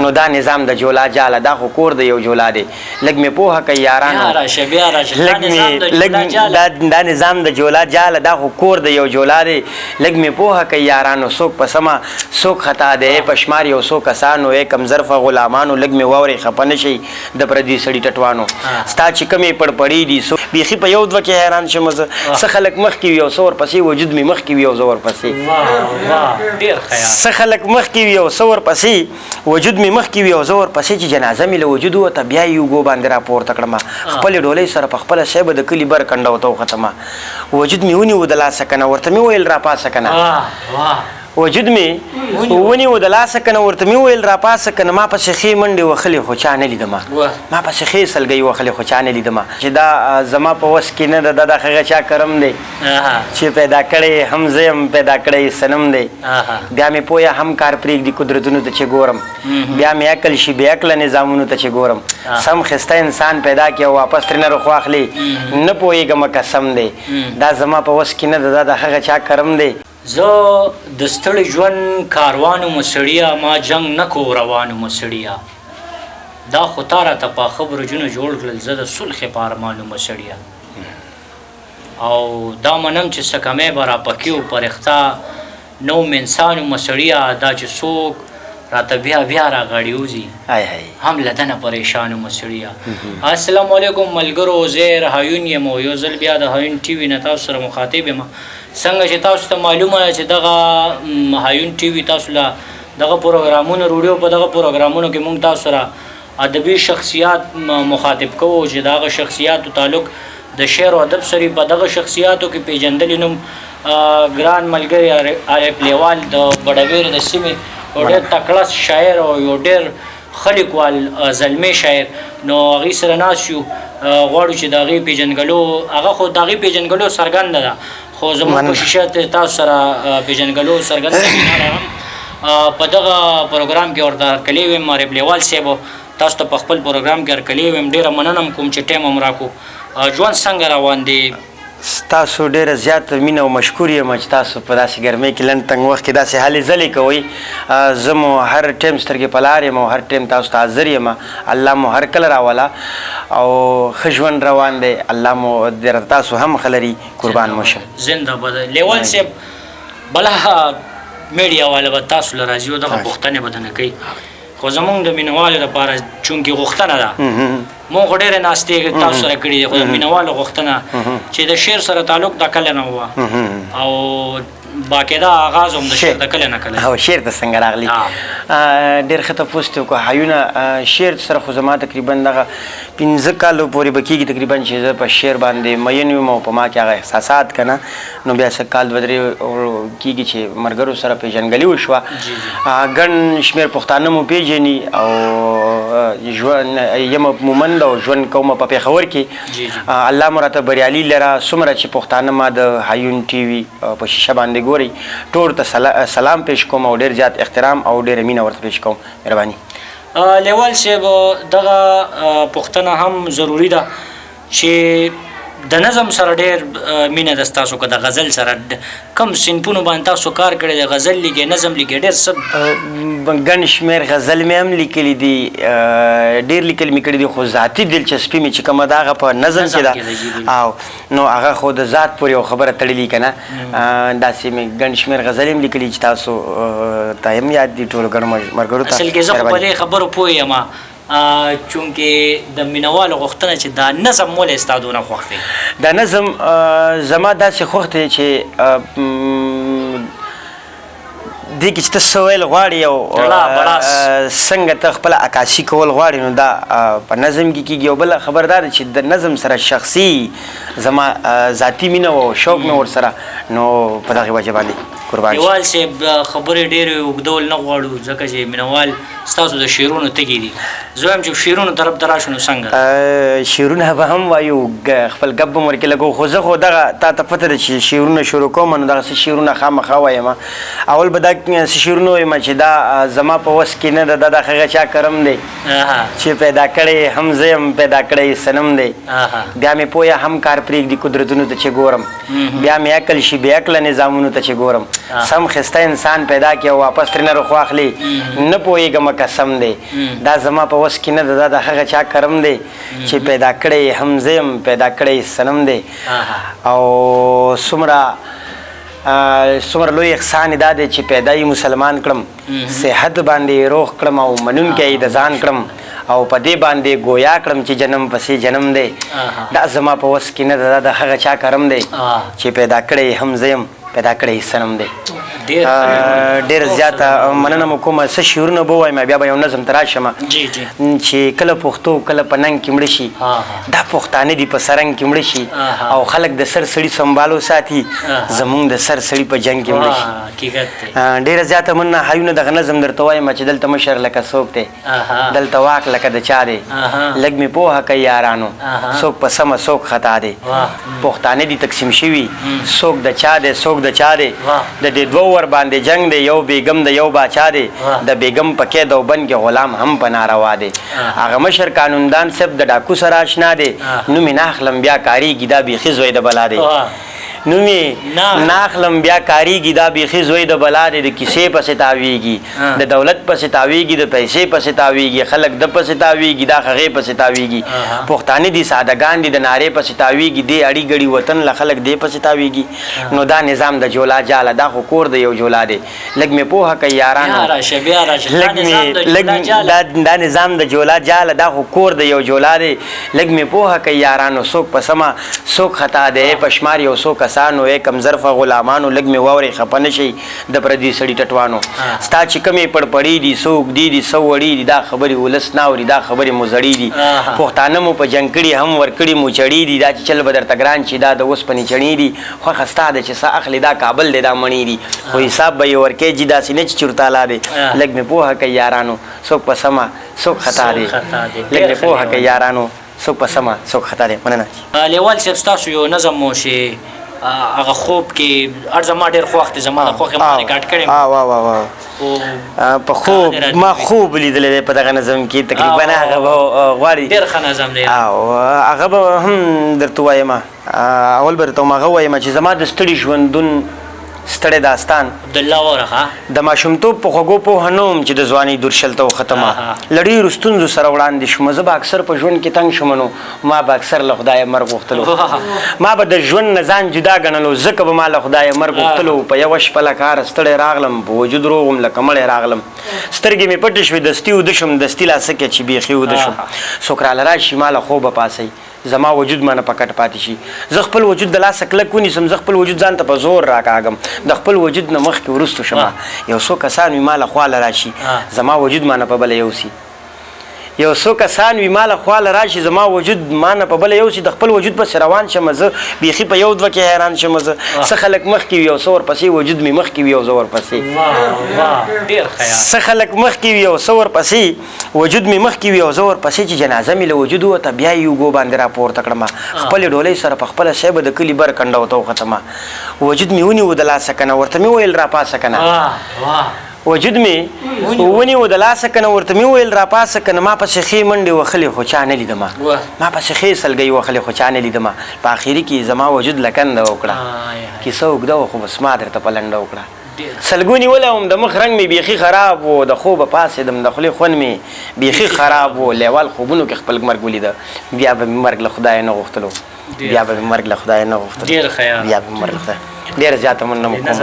نو دا نظام د جولا جاله دا خو کور د یو جولا دی لږ مې پوهه کوي یارانو دا نظام د جولا جاله دا خو کور د یو جولا دی لږ مې پوهه کوي یارانو څوک په سمه څوک خطا دی په شمار یو څو کسانو کم ظرفه غلامانو لږ مې واورئ خفه نه شئ د پردي سړي ټټوانو ستا چې کومې پړپړې دي بیخي په یو دوه کې حیران شم زه څه خلک مخکې وي او څه ورپسې وجود مې مخکې وي او زه ورپسې څه خلک مخکې وي او څه ورپسې وجود مې مخکې وي او زه ورپسې چې جنازه مې له وجود ووته بیا یې اوږو باندې راپورته کړمه خپلې ډولۍ سره په خپله شی به د کلي بر کنډه ورته وختمه وجود مې ونیو د لاسه که نه ورته مې ویل راپاسه که نه وجود مې ونیو د لاسه که نه ورته مې وویل راپاسه که نه ما پسې ښې منډې وهلې خو چا نه لیدمه ما پسې ښې سلګۍ وهلې خو چا نه لیدمه چې دا زما په وس کې نه ده دا د هغه چا کرم دی چې پیدا کړی هم زه یم پیدا کړی صنم دی بیا مې پویه هم کار پرېږدي قدرتونو ته چې ګورم بیا مې عقل شي بې عقله نظامونو ته چې ګورم سم ښایسته انسان پیدا کړي او واپس ترېنه رخ واخلي نه پوهېږم قسم دی دا زما په وس کې نه ده دا د هغه چا کرم دی زه د ستړي ژوند کاروانو مسړیا ما جنگ نه کو روانو مسړیا دا خو تا راته پاخه برجونه جوړ کړل زه د صلح په ارمانو مسړیا او دا منم چې څه کمی به راپکې و پرښتا نوم انسانو مسړیا دا چې څوک راته بیا بیا راغاړي وځي هم له دنه پریشانو مسړیا السلام علیکم ملګرو زیر هایون یم او یو ځل بیا د هایون ټي وي نه تاسو سره مخاطب یم څنګه چې تاسو ته معلومه چې دغه هایون ټي وي تاسو له دغه پروګرامونو روډیو په دغه پروګرامونو کې موږ تاسو سره ادبي شخصیات مخاطب کوو چې دغه شخصیاتو تعلق د شعر او ادب سره په دغه شخصیاتو کې پیژندل نوم ګران ملګری عارف لیوال د بډویر د سیمې یو ډېر تکړه شاعر او یو ډېر خلیقوال زلمی شاعر نو هغې سره ناست یو غواړو چې د هغې پیژنګلو هغه خو د هغې پیژنګلو څرګنده ده خو زموږ په شیشه تاسو سره پیژنګلو څرګنده په دغه پروګرام کې ورته هرکلی ویم عارف لیوال صاحب تاسو ته په خپل پروګرام کې هرکلی ویم ډېره مننه کوم چې ټایم هم راکړو ژوند څنګه روان دی تاسو ډېره زیاته مینه او مشکور یم چې تاسو په داسې ګرمۍ کې لنډ تنګ وخت کې داسې هلې ځلې کوئ زه مو هر ټایم سترګې په لار یم او هر ټایم تاسو ته حاضر یم الله مو هر کله راوله او ښه ژوند روان دی الله مو تاسو هم ښه لري قربان مو شم زنده باد لیوال صاحب بله میډیا والا به تاسو له راځي او دغه پوښتنې به درنه کوي خو زمونږ د مینوالو لپاره چونکې غوښتنه ده مونږ خو ډېرې ناستې تاسو سره کړي دي خو د مینوالو غوښتنه چې د شعر سره تعلق د کله نه وه او باقاعده آغاز هم د شعر د کله نه کله او شعر ته څنګه راغلی ډېر ښه تپوس دې وکړو هایونه شعر سره خو زما تقریبا دغه 15 کالو پورې به کېږي تقریبا چې زه په شعر باندې مین یم او په ما کې هغه احساسات که نه نو بیا څه کال دوه درې کېږي چې ملګرو سره پیژنګلي وشوه ګڼ شمېر پښتانه مو پیژني او ژوند یم مومند او ژوند کومه په پېښور کې الله مو راته بریالي لره څومره چې پښتانه ما د هایون ټي وي په شیشه باندې ګوري ټول ته سلام پیش کوم او ډېر زیات احترام او ډېره مینه ورته پیش کوم مهرباني لیوال صاحب دغه پوښتنه هم ضروري ده چې د نظم سره ډېر مینه ده ستاسو که د غزل سره کم صنفونو باندې تاسو کار کړی د غزل لیکې نظم لیکې ډېر څه ګڼ شمېر غزل مې هم لیکلي دي ډېر لیکل مې کړي دي خو ذاتي دلچسپي مې چې کومه ده هغه په نظم کې ده او نو هغه خو د ذات پورې یو خبره تړلي که نه داسې مې ګڼ شمېر غزل هم لیکلي چې تاسو ته هم یاد دي ټولو ګڼو ملګرو ته اصل کې زه خو په دې خبرو پوه یم چونکې د مینوالو غوښتنه چې دا نظم ولې ستا دونه خوښ دی دا نظم زما داسې خوښ دی چې دې کې چې ته څه ویل غواړې او څنګه ته خپله عکاسي کول غواړې نو دا په نظم کې کېږي او بله خبر دا ده چې د نظم سره شخصي زما ذاتي مینه او شوق مې ورسره نو په دغې وجه باندې قربان لیوال صاحب خبرې ډېرې اوږدول نه غواړو ځکه چې مینوال ستاسو د شعرونو تږي دي زه وایم چې شعرونو طرف ته راشو نو څنګه شعرونه به هم وایو خپل ګپ به م ورکې لګو خو زه خو دغه تا ته پته ده چې شعرونه شروع کوم نو دغه څه شعرونه خامخا وایم اول به دا څه شعرونه وایم چې دا زما په وس کې نه ده دا د هغه چا کرم دی چې پیدا کړی هم زه یم پیدا کړی صنم دی بیا مې پویه هم کار پرېږدي قدرتونو ته چې ګورم بیا مې عقل شي بې عقله نظامونو ته چې ګورم سم خسته انسان پیدا کړي او واپس ترې نه رخ واخلي نه پوهېږم قسم دی دا زما په وس کې نه ده دا د هغه چا کرم دی چې پیدا کړی هم زه یم پیدا کړی صنم دی او څومره لوی احسان یې دا دی چې پیدا یې مسلمان کړم صحت باندې روغ کړم او منونکی یې د ځان کړم او په دې باندې گویا کړم چې جنم پسې جنم دی دا زما په وس کې نه ده دا د هغه چا کرم دی چې پیدا کړی هم زه یم پیدا کړی صنم دی ډېر زیاته مننه مو کومه څه شعرونه به ووایم بیا به یو نظم ته راشم چې کله پښتو کله په ننګ کې مړه شي دا پښتانه دي په سرنګ کې مړه شي او خلک د سر سړي سنبالو ساتي زمونږ د سر سړي په جنګ کې مړه شي ډېره زیاته مننه هایونه دغه نظم درته وایم چې دلته مشر لکه څوک دی دلته واک لکه د چا دی لږ مې پوهه کوي یارانو څوک په سمه څوک خطا دی پښتانه دي تقسیم شوي څوک د چا دی څوک د چا دی د دې دوه ور باندې جنگ دی یو بیګم د یو باچا دی د بیګم په قید او بند کې غلام هم په ناروا دی هغه مشر قانوندان صاحب د ډاکو سره آشنا دی نوم یې نه اخلم بیا کارېږي دا بیخي زوی د بلا دی نوم یې نه اخلم بیا کارېږي دا بیخي زوی د بلا دی د کیسې پسې تاویږي د دولت پسې تاویږي د پیسې پسې تاویږي خلک د پسې تاویږي دا هغې پسې تاویږي پښتانه دي سادهګان دي د نارې پسې تاویږي دې اړي ګړي وطن له خلک دې پسې تاویږي نو دا نظام د جولا جاله دا خو کور د یو جولا دی لږ مې پوهه کوي یارانو دا نظام د جولا جاله دا خو کور د یو جولا دی لږ مې پوهه کوي یارانو څوک په سمه څوک خطا دی پشمار یو څوک کسانو کم ظرفه غلامانو لږ مې واورئ خفه نه شئ د پردي سړي ټټوانو ستا چې کومې پړپړي دي څوک دي څه وړي دي دا خبرې ولس نه اوري دا خبرې مو زړې دي پښتانه مو په جنګ کړي هم ورکړي مو چړي دي دا چې چل به درته ګران چې دا د اوسپنې چڼې دي خوښه ستا ده چې څه اخلي دا کابل دی دا مڼې دي خو حساب به یې ورکوي جي داسې نه چې چورتالا دی لږ مې پوهه کوي یارانو څوک په سمه څوک خطا دی لږ مې پوهه کوي یارانو څوک په سمه څوک خطا دی مننه لیوال صاحب ستاسو یو نظم مو چې هغه خوب کې هر زما ډېر خوښ دی زما د خوښې ما ریکارډ کړی په خوب ما خوب لیدلی دی په دغه نظم کې تقریبا هغه به غواړي ډېر ښه نظم دی هغه به هم درته ووایم اول به درته هغه ووایم چې زما د ستړي ژوندون ستړی داستان عبدالله ورخه د ماشومتوب په خوږو پوهه نه وم چې د ځوانۍ دورشلته وختمه له ډېرو ستونزو سره وړاندې شومه زه به اکثر په ژوند کې تنګ شومه نو ما به اکثر له خدایه مرګ غوښتلو ما به د ژوند نه ځان جدا ګڼلو ځکه به ما له خدایه مرګ غوښتلو په یوه شپه له کاره ستړی راغلم په وجود روغ وم لکه مړی راغلم سترګې مې پټې شوې دستي وده شوم دستي لا څه کې چې بیخي وده شوم څوک راله راشي ما له خوبه پاسئ زما وجود مانه په کټ پاتې شي زه خپل وجود د لاسه کلک ونیسم زه خپل وجود ځان ته په زور راکاږم د خپل وجود نه مخکې وروستو شمه یو څو کسان وي ما له خواله راشي زما وجود مانه په بله یوسي یو څو کسان وي ما له خواله راشي زما وجود مانه په بله یوسي د خپل وجود پسې روان شمه زه بیخي په یو دوه کې حیران شمه زه څه خلک مخکې وي یو څه ورپسې وجود مې مخکې وي یو زه ورپسې څه خلک مخکې وي یو څه ورپسې وجود مې مخکې وي او زه ورپسې چې جنازه مې له وجود ووته بیا یې اوږو باندې راپورته کړمه خپلې ډولۍ سره په خپله شی به د کلي بر کنډه ورته وختمه وجود مې ونیو د لاسه که نه ورته مې وویل راپاسه که نه وجود مې ونیو د لاسه که نه ورته مې وویل راپاسه که نه ما پسې ښې منډې وهلې خو چا نه لیدمه ما پسې ښې سلګۍ وهلې خو چا نه لیدمه په اخري کې زما وجود لکنده وکړه کیسه اوږده وه خو بس ما درته په لنډه وکړه سلګو نیولی وم د مخ رنګ مې بیخي خراب و د خوبه پاڅېدم د خولې خوند مې بیخي خراب و لیوال خوبونو کې خپل مرګ ولیده بیا به مې مرګ له خدایه نه غوښتلو بیا به مې مرګ له خدایه نه غوښتلو بیا به مې مرګ له خدایه ډېره زیاته مننه مو کوم